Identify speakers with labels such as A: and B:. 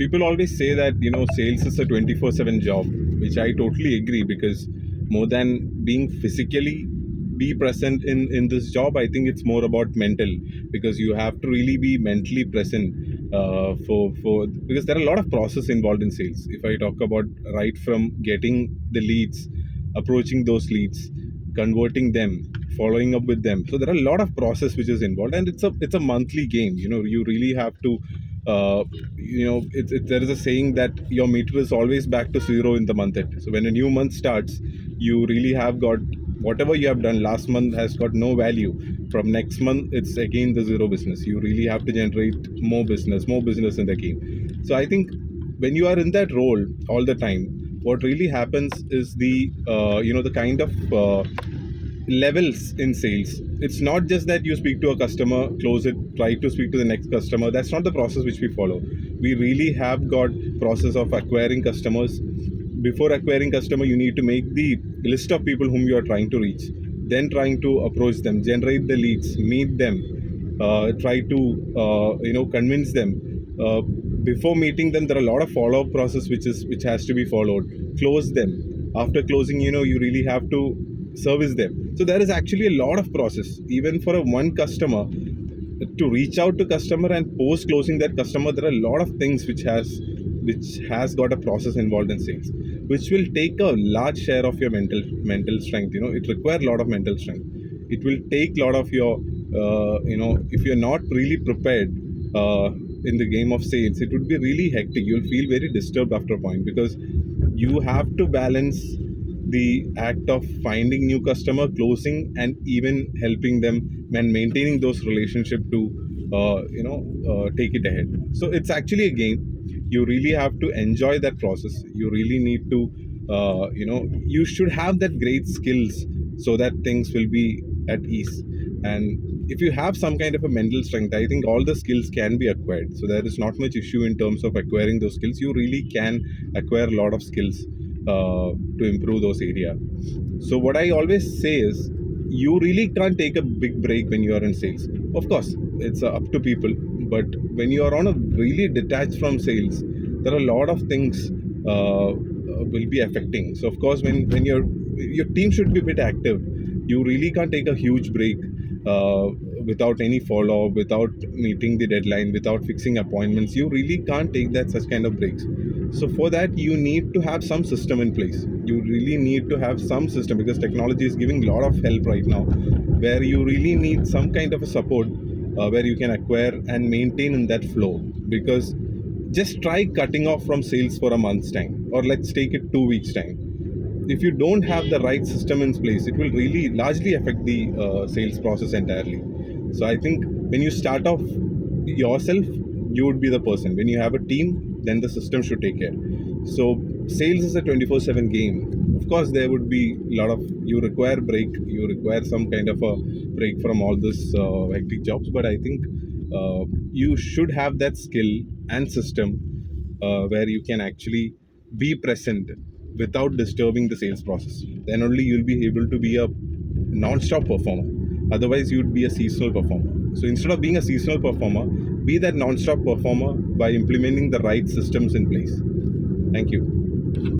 A: People always say that sales is a 24/7 job, which I totally agree, because more than being physically be present in this job, I think it's more about mental, because you have to really be mentally present for because there are a lot of process involved in sales. If I talk about right from getting the leads, approaching those leads, converting them, following up with them, so there are a lot of process which is involved, and it's a monthly game. You really have to there is a saying that your meter is always back to zero in the month end. So when a new month starts, you really have got whatever you have done last month has got no value. From next month, it's again the zero business. You really have to generate more business in the game. So I think when you are in that role all the time, what really happens is the kind of levels in sales. It's not just that you speak to a customer, close it, try to speak to the next customer. That's not the process which we follow. We really have got process of acquiring customers. Before acquiring customer, you need to make the list of people whom you are trying to reach, then trying to approach them, generate the leads, meet them, try to convince them. Before meeting them, there are a lot of follow-up process which has to be followed. Close them. After closing, you really have to service them. So there is actually a lot of process even for a one customer to reach out to customer, and post closing that customer, there are a lot of things which has got a process involved in sales, which will take a large share of your mental strength. It requires a lot of mental strength. It will take a lot of your if you're not really prepared in the game of sales, it would be really hectic. You'll feel very disturbed after a point, because you have to balance the act of finding new customer, closing, and even helping them and maintaining those relationship to take it ahead. So it's actually a game. You really have to enjoy that process. You really need to you should have that great skills, so that things will be at ease. And if you have some kind of a mental strength, I think all the skills can be acquired. So there is not much issue in terms of acquiring those skills. You really can acquire a lot of skills to improve those areas. So what I always say is, you really can't take a big break when you are in sales. Of course, it's up to people, but when you are on a really detached from sales, there are a lot of things will be affecting. So of course, when your team should be a bit active, you really can't take a huge break without any follow-up, without meeting the deadline, without fixing appointments. You really can't take that such kind of breaks. So for that, you need to have some system in place. You really need to have some system, because technology is giving a lot of help right now, where you really need some kind of a support where you can acquire and maintain in that flow. Because just try cutting off from sales for a month's time, or let's take it 2 weeks time. If you don't have the right system in place, it will really largely affect the sales process entirely. So I think when you start off yourself, you would be the person. When you have a team, then the system should take care. So sales is a 24/7 game. Of course, there would be a lot of, you require break, you require some kind of a break from all this hectic jobs. But I think you should have that skill and system where you can actually be present without disturbing the sales process. Then only you'll be able to be a non-stop performer. Otherwise, you'd be a seasonal performer. So instead of being a seasonal performer, be that non-stop performer by implementing the right systems in place. Thank you.